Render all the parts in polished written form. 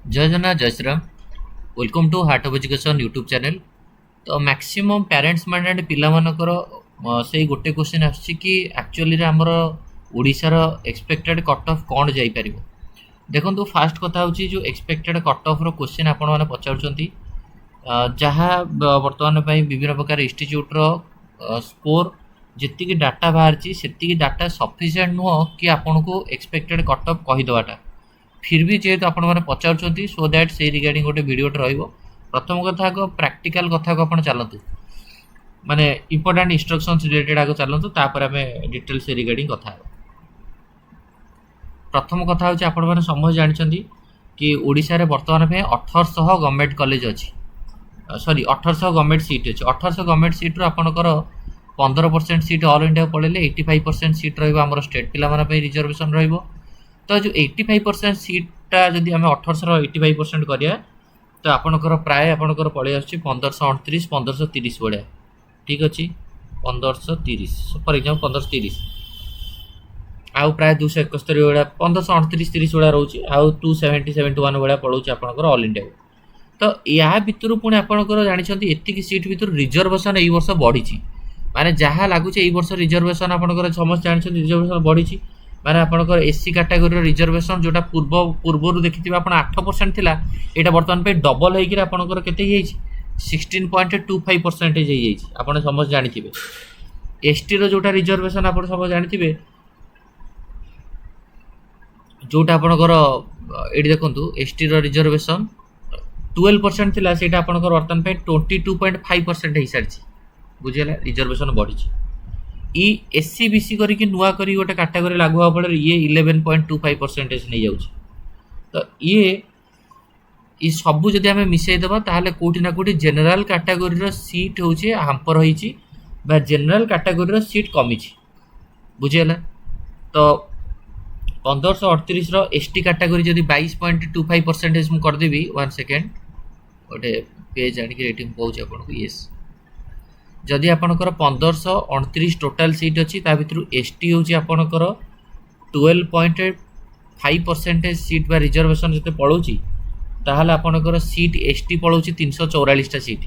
जय जगन्नाथ जय Shriram. Welcome to heart of education YouTube channel. तो मैक्सिमम पेरेंट्स माइंड पिलामानकर से गोटे क्वेश्चन आसछि कि एक्चुअली आमर ओडिशार एक्सपेक्टेड कट ऑफ कौन जाइपर। देखो फास्ट कथा हूँ जो एक्सपेक्टेड कट ऑफ क्वेश्चन आपण मैंने पचारुंट जहाँ बर्तमान विभिन्न प्रकार इंस्टीट्यूट्र स्कोर जी डाटा बाहरी से डाटा सफिसीयंट नुह कि आपन को एक्सपेक्टेड कट ऑफ कहीदेटा। फिर भी जेहेतु आपण मैंने पचारुंट सो दैट से रिगार्डिंग गोटे भिडियोटे रहिबो। प्रथम कथा आग प्रैक्टिकल कथा को आपण चलतु माने इंपोर्टेंट इंस्ट्रक्शंस रिलेटेड आग चलतु तापर आम डिटेल से रिगार्डिंग कथा। प्रथम कथा हूँ आपण मैंने समझ जानते कि ओडिशा रे वर्तमान में 1800 गवर्नमेंट कॉलेज अच्छी सॉरी 1800 गवर्नमेंट सीट अच्छी। 1800 गवर्नमेंट सीट रू आपणकर 15% सीट ऑल इंडिया पढ़े 85% सीट रही स्टेट पिला रिजर्वेशन रहिबो। तो जो 85% सीटा जदि आम 1800 85% करिया तो आपणकर प्राय आपणकर पड़े आस 1529 1530 भाया। ठीक अच्छे 1530 फॉर एग्जांपल 1530 आउ प्राय 271 भाया 1529 30 भाया रोचे आउ 270 71 भाया पड़ोचे आपणकर ऑल इंडिया। तो या भितर पुणी आपणकर जानते एतिक सीट भितर रिजर्वेशन यही वर्ष बढ़ी माने जहाँ लगुच यही वर्ष रिजर्वेशन आपणकर समस्त जानते रिजर्वेशन बढ़ी माने आपणकर एससी कैटेगरी रिजर्वेशन जोटा पूर्व देखि आप 8% थिला एटा वर्तमान पे डबल होइकिर आपणकर केते हे 16.25% आपन समझ जानिथिबे। एसटी रो जोटा रिजर्वेशन आपन समझ जानिथिबे जोटा आपणकर एटी देखंतु एसटी रो रिजर्वेशन 12% थिला सेटा आपणकर वर्तमान पे 22.5% हे सारछि बुझियला रिजर्वेशन बढ़ी। ई एससी बीसी करके नुआ करी गोटे कैटेगरी लागू हवा फल ये 11.25% नहीं जाऊँ। तो ये सबू जदि आम मिसईदेवा ताहले कोठी ना कोठी जनरल कैटेगरी सीट हूँ हाम्पर होती जनरल कैटेगरी सीट कमी बुझीगला। तो 1538 एसटी कैटेगरी जदि 22.25% मुझे करदेवी 1 सेकेंड गोटे पेज आनिक रेटिंग कौच आपको येस जदि आपणकर 1529 टोटाल सीट अच्छी भितर एसटी हूँ आपणकर 12.5% सीट बा रिजर्वेशन जो पड़ोची ताहले आपणकर सीट एसटी पड़ोची 344 सीट।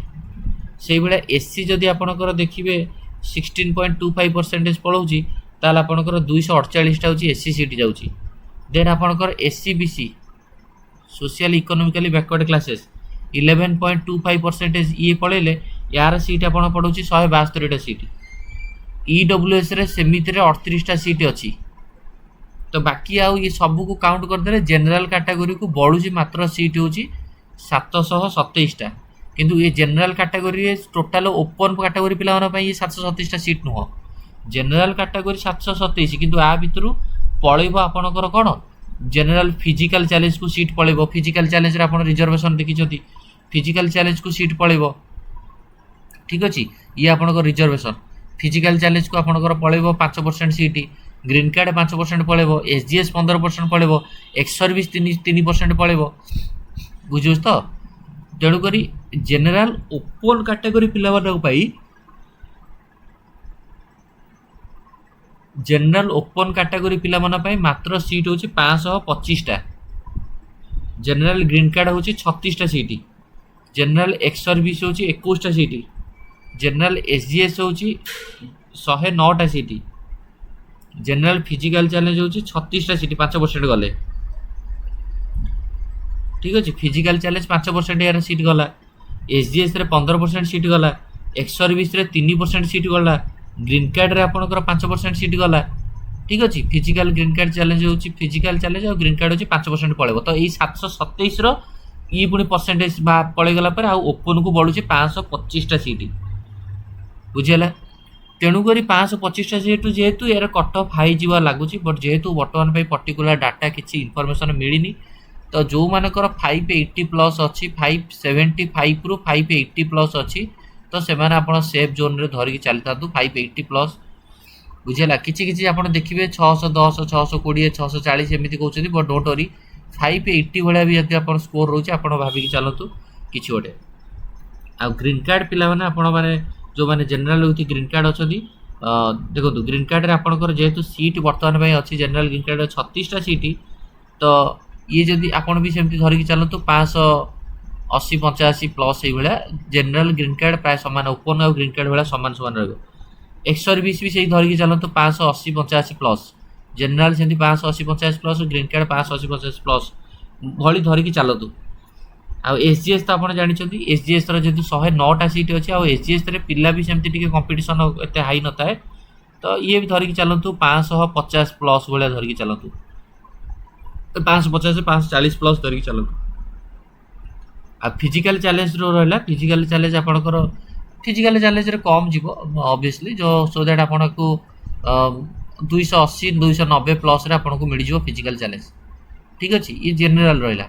से भाया एससी जदि आपणकर देखिए 16.25% पड़ोची ताहले आपणकर 248 हूँ एससी सीट जाऊँगी। देन आपणकर SC BC social economically backward classes 11.25% ये पड़े यार सीट आप पड़ों 172 सीट। ईडब्ल्यूएस सेमिति 38 सीट अच्छी। तो बाकी आउ ये सबू को काउंट करदे जनरल कैटेगरी को बढ़ुची मात्र सीट हूँ 727टा किंतु ये general category total open category पिला ये 727टा सीट नुह जनरल कैटेगरी 727 किंतु आ भितर पलैब आपणकर कौन जनरल फिजिकल चैलेंज को सीट पलैब। फिजिकल चैलेंज आप रिजर्वेशन देखी फिजिकल चैलेंज को सीट पलैब। ठीक अच्छे ये आपंकर रिजर्वेशन फिजिकल चैलेंज को आपंकर पलैब 5% सीट ग्रीन कार्ड 5% पलैब एसजीएस 15% पलैब एक्स सर्विस 3% पलैब बुझे तो। तेणुक जेनेल ओपन कैटेगरी पिला जेनेल ओपन कैटेगरी पिला मात्र सीट हूँ 525टा। जेनेल ग्रीन कार्ड हूँ 36टा सीट जेनेल एक्स सर्विस हूँ 21टा सीट जनरल एसजीएस हूँ 109टा सीट जनरल फिजिकल चैलेंज हूँ 36टा सीट 5% गले। ठीक अच्छे फिजिकल चैलेंज 5% यार सीट गला एसजीएस 15% सीट गला एक्स सर्विस 3% सीट गला ग्रीन कार्ड रे आपनकर 5% सीट गला। ठीक अच्छे फिजिकल ग्रीन कार्ड चैलेंज हूँ फिजिकल चैलेंज और ग्रीन कार्ड हूँ 5% पड़ेगा। तो ये 727 ये पुणी परसेंटेज पड़ेगला ओपन को बढ़ुचे 525टा सीट बुझीगला। तेणुक 525टा सीट जेहेतु यार कट ऑफ हाई जा लगुच बट जेहेतु बर्तमान पर्टिकुलर डाटा किसी इनफॉरमेशन मिलनी तो जो मानकर 580 प्लस अच्छी 575 रु 580 प्लस अच्छी तो से सेफ जोन रे धरिकी चली था 580 प्लस बुझेगा। किसी आप देखिए 610 620 640 एमती कहते बट डोंट वरी 580 भाया भी जब आप स्कोर रोचे आप भाविकी चलतु कि गोटे आ ग्रीन कार्ड पिला मैंने जो मैंने जनरल विथ ग्रीन कार्ड अच्छा देखो ग्रीन कार्ड रे आपंकर जेहेतु सीट बर्तमान अच्छी जनरल ग्रीन कार्ड 36टा सीट तो ये जदि आपण भी सेमती धरिकी चलतु 580 85 प्लस ये जनरल ग्रीन कार्ड प्राय सामान ओपन और ग्रीन कार्ड भाया सामान सामान रहा 120 भी सही धरिकी चलतु 580 85 प्लस जनरल सेमती 580 85 प्लस ग्रीन कार्ड 580 85 प्लस भली धरिकी चलतु आ एसजीएस तो आप जानते एसजीएस जेहतु 109टा सीट अच्छी आ एसजीएस पिला भी सेमती टिके कंपटीशन एत हाई न थाए तो ये भी धरिकी चलतु 550 प्लस भाया धरिकी चलतु 550 540 प्लस धरिकी चलतु आ फिजिकल चैलेंज रहा फिजिकल चैलेंज आपंकर फिजिकल चैलेंज कम जीव ऑब्वियसली जो सो दैट आपन को 280 290 प्लस आपको मिल जाव फिजिकल चैलेंज ठीक अच्छे ये जेनेल रहा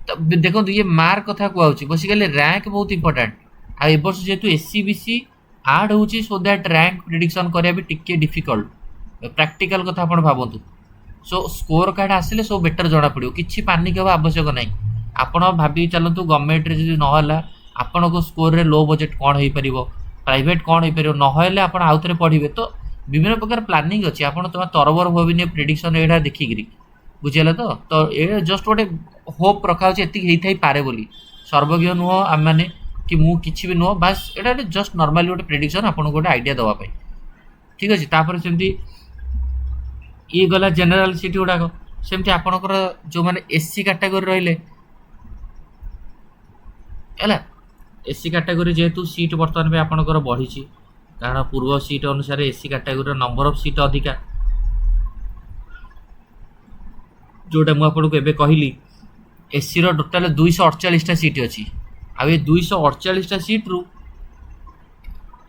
तो देखो ये मार्क कथा कहूँ बेसिकली रैंक बहुत इंपोर्टेंट आ वर्ष जेहेतु एससी बीसी आड हो सो दैट रैंक प्रिडिक्शन करा भी टिके डिफिकल्ट प्रैक्टिकल कथा आप भावतु सो स्कोर कार्ड आसिले सब बेटर जना पड़ो कि पानिक हवा आवश्यक ना आपण भावी चलतु गवर्नमेंट रे जदि नहला आपण को स्कोर रे लो बजेट कौन हो पार प्राइवेट कौन हो पार नहले आप आउ थे पढ़े तो विभिन्न प्रकार प्लानिंग अच्छी आप तरबर भावी प्रिडिक्शन यहाँ देखिकी बुझेगा तो ये जस्ट गोटे होप रखा ये पारे बोली सर्वज्ञ नुह आम मैंने कि मु किसी भी नुह बास ये जस्ट नॉर्मली गोटे प्रिडिक्शन आपको गोटे आइडिया देवाई ठीक अच्छे तापर सेमती ये गला जनरल सीट गुड़ाक सेमती आपणकर जो मैंने एससी कैटेगरी रहिले है एससी कैटेगरी जेहेतु सीट बर्तमान में आपणकर बढ़ी कारण पूर्व सीट अनुसार SC category number of seat अधिका जोटा मुझे कहली एससी टोटाल 248टा सीट अच्छी आ 248टा सीट रु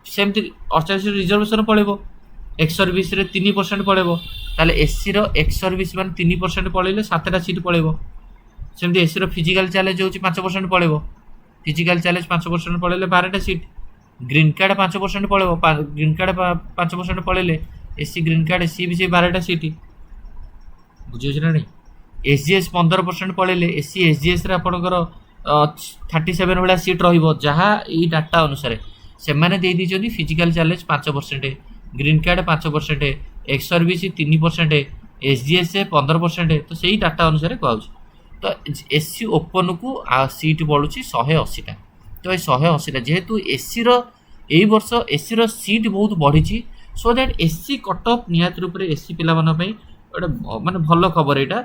सेमती 48 रिजर्वेशन पड़ेबो 120 रे 3% पड़ेबो ताले एससी रो 120 मान 3% पड़ेले 7टा सीट पड़ेबो सेमती एससी रो फिजिकल चैलेंज होची 5% पड़ेबो फिजिकल चैलेंज 5% पड़ेले 12टा सीट ग्रीन कार्ड 5% पड़ेबो ग्रीन कार्ड 5% पड़ेले एससी ग्रीन कार्ड एससी भी 12टा सीट बुझे ना नहीं एसजीएस 15% पड़ेले एससी एसजीएस रे आपणकर 37 भाया सीट रहिबो जहाँ ये डाटा अनुसार से मैंने दे दी physical challenge 5% green card 5% 120 3% SGS 15% तो सही डाटा अनुसार कहूँ तो एससी ओपन को सीट बढ़ुची 180टा तो ये 180टा जेहेतु एससी यही वर्ष एससी सीट बहुत बढ़ी so that SC cut off निहत रूप से एससी पिला गोटे माने भल खबर यहाँ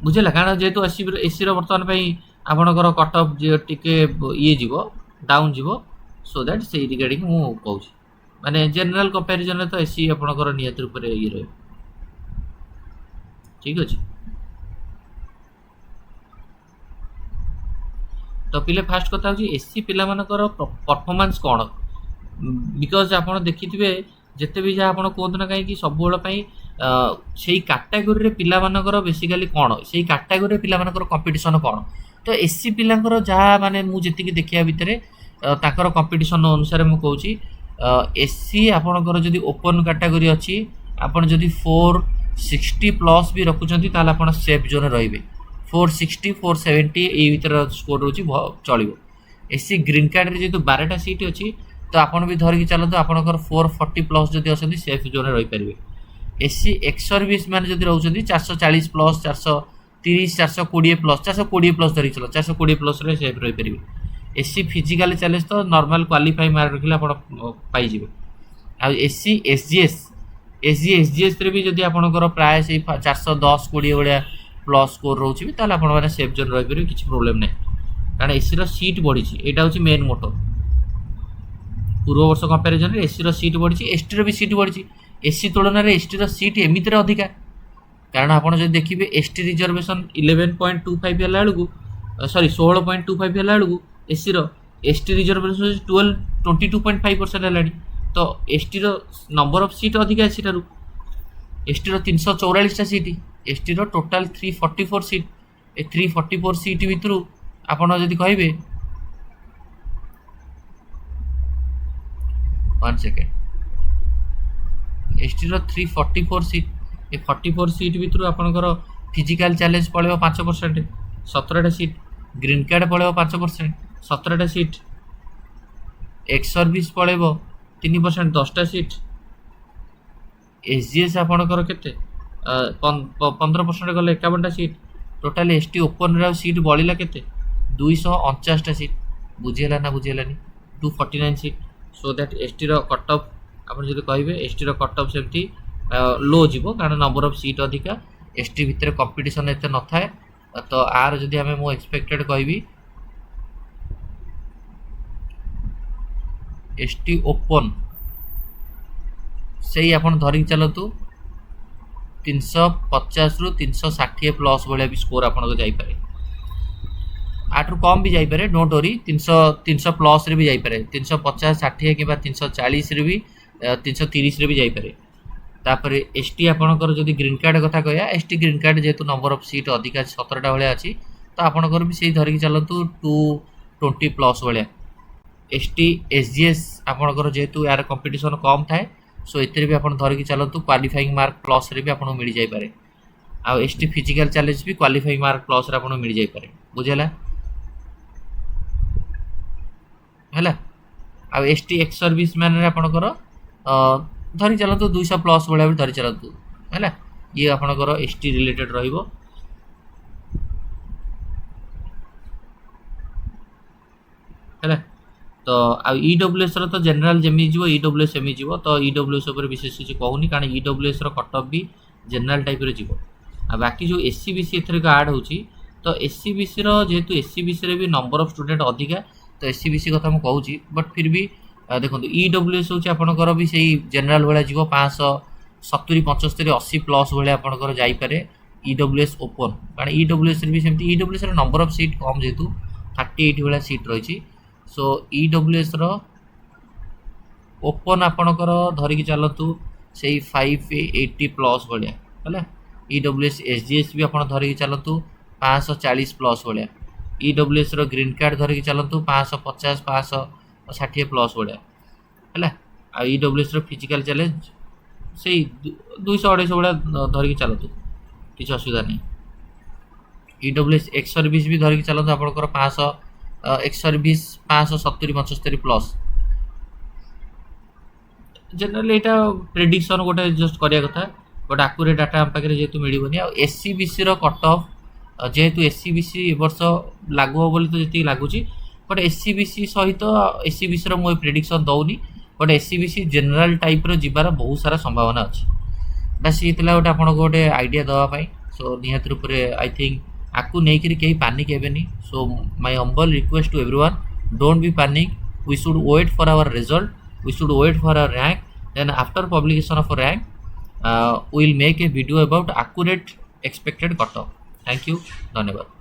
बुझेगा कारण जेहेतु एससी बर्तमान आपणकर कट अफ टिके ये जीव डाउन जीव सो दैट से रिगार्डिंग मुझे कहूँ माने जनरल कंपैरिजन तो एससी आपणकर निहत रूप से ये रहे ठीक अच्छे तो पिले फास्ट कथा हूँ एससी पिला परफॉर्मेंस कौन बिकज आप देखिथे जिते भी जहाँ आप कहते ना कहीं सब से कैटेगोरी रे पिला बेसिकली कौन से कैटेगोरी पिलामानकर कंपटीशन कौन तो एससी पिलांकर जहाँ माने मुझे देखिया भितर ताकर कंपटीशन अनुसार मुझे कहूँ एससी आपणकर जदि ओपन कैटेगोरी अच्छी आपन जदि 460 प्लस भी रखुंट आप सेफ जोन रे 460 470 ये भर स्कोर रोचे चलो एससी ग्रीन कार्ड जेहतु 12टा सीट अच्छी तो आपन भी धरिकी चलते आपंकर 440 प्लस जदि अच्छे सेफ जोन रही पारे एससी 120 मान जदि रोचे 440 प्लस 430 420 प्लस 420 प्लस धरिक चल 420 प्लस सेफ रही पारे एससी फिजिकल चैलेंज तो नॉर्मल क्वालिफाई मार्क रखिले पाइबे आ एससी एसजीएस एसजीएस भी जदि आपंकर प्राय से 410 20 भाया प्लस स्कोर रोचे भी ताल आप सेफ जोन रही पारे किसी प्रोब्लेम ना कारण एससी सीट बढ़ी यहाँ हूँ मेन मोटो पूर्व वर्ष कंपेरिजन एससी सीट बढ़ी एसटी भी सीट बढ़ी एससी तुलन में एसटी सीट एमती अधिका कारण आप देखिए एसटी रिजर्वेशन 11.25 है बेलू सॉरी 16.25 है बेलू एससी एसटी रिजर्वेशन 22.5% है तो एसटी नंबर ऑफ सीट अधिका एससी ठारू एसटी 344टा सीट एसटी टोटाल 344 सीट ए 344 सीट भितर आपड़ जदि कहे 1 सेकेंड एसटी 344 सीट ए 44 सीट भितर आपंकर फिजिकल चैलेंज पड़े 5% 17टा सीट ग्रीन कार्ड पड़े 5% 17टा सीट एक्स सर्विस पड़े 3% 10टा सीट एसजीएस आपंकर केते पंद्रह 15% गले 51टा seat total S T open रे सीट बढ़ला केते 249टा सीट बुझेला ना बुझेलानी 249 seat so that S T रो कट ऑफ आपण जदि कहबे एस टी रो कट ऑफ सेमती लो जीवो कारण नंबर ऑफ सीट अधिका एस टी भितर कंपटीशन एते न थाए तो आर जदि हमें मो एक्सपेक्टेड कहबी एस टी ओपन से ही आपण धरिक चलतु 350 रु 360 प्लस भाया भी स्कोर आपको जापे आठू कम भी जापे डोंट वरी 300 प्लस रे भी जापे 350 60 कि 340 रे भी 330 रे भी जापे तापर एस टी आपणकर जदि ग्रीन कार्ड कथा कहया एस टी ग्रीन कार्ड जेहेतु नंबर ऑफ सीट अधिका 17टा भाया अच्छी तो आपणकर भी से धरिक चलतु 220 प्लस भाया S T S G S आपणकर जेहेतु यार कंपटीशन कम थाए सो एतिर भी आपण धरिक चलतु क्वालिफाइंग मार्क प्लस रे भी आपन मिल जाय पारे आ एस टी फिजिकल चैलेंज भी क्वालिफाइंग मार्क प्लस रे आपन मिल जाय पारे बुझेला हैला आ S T ex service man रे आपनकर धरि चलतु 200 प्लस भले भी धरि चलतु हैला ये आपनकर एस टी रिलेटेड रहिबो हैला तो आ ईडब्ल्यूएस रो तो जनरल जेमी जीवो ईडब्ल्यूएस एमी जीवो तो ईडब्ल्यूएस ऊपर विशेष किसी कहूनी कारण ईडब्ल्यूएस रो कट ऑफ भी जनरल टाइप रे जीवो आ बाकी जो एससीबीसी एथरे ऐड होची तो एससीबीसी रो जेहेतु एससीबीसी रे भी नंबर ऑफ स्टूडेंट अधिका तो एससीबीसी कथा हम कहूची बट फिर भी देखो ईडब्ल्यूएस होची आपनकर भी सही जनरल वाला जीवो 570 75 80 प्लस वाला आपनकर जाई पारे ईडब्ल्यूएस ओपन कारण ईडब्ल्यूएस रे भी सेमती ईडब्ल्यूएस रो नंबर ऑफ सीट कम जेहेतु 38 वाला सीट रही सो ईडब्ल्यूएस रो ओपन आपणकर धरिकी चलतु से 580 प्लस भाया है ईडब्ल्यूएस एसजीएस भी आप धरिकी चलतु 540 प्लस भाया ईडब्ल्यूएस रो ग्रीन कार्ड धरिकी चलतु 550 560 प्लस भाया है आ ईडब्ल्यूएस रो फिजिकल चैलेंज से 200 250 भाया धरिकी चलतु किसी असुविधा नहीं ईडब्ल्यूएस एक्स सर्विस भी धरिकी चलतु आपणकर 500 एक्स सर्विस 570 75 प्लस जनरली यहाँ प्रेडिक्शन गोटे जस्ट करिया कथा बट आकुरेट डाटा आम पाखे जेहेतु मिलनी आ एससीबीसी रो कट ऑफ जेहेतु एससीबीसी ए वर्ष लागू हो तो जी लगुच बट एससीबीसी सहित एससीबीसी रो मो प्रेडिक्शन दौनी बट एससीबीसी जनरल टाइप रो जीवार बहुत सारा संभावना अच्छी बस ये गोटे आपको गोटे आइडिया दवापाई सो निहत रूप से आई थिंक आपको नहीं कहीं पानिक हेनी so my humble request to everyone don't be panic we should wait for our result we should wait for our rank then after publication of rank we will make a video about accurate expected cutoff. Thank you. धन्यवाद.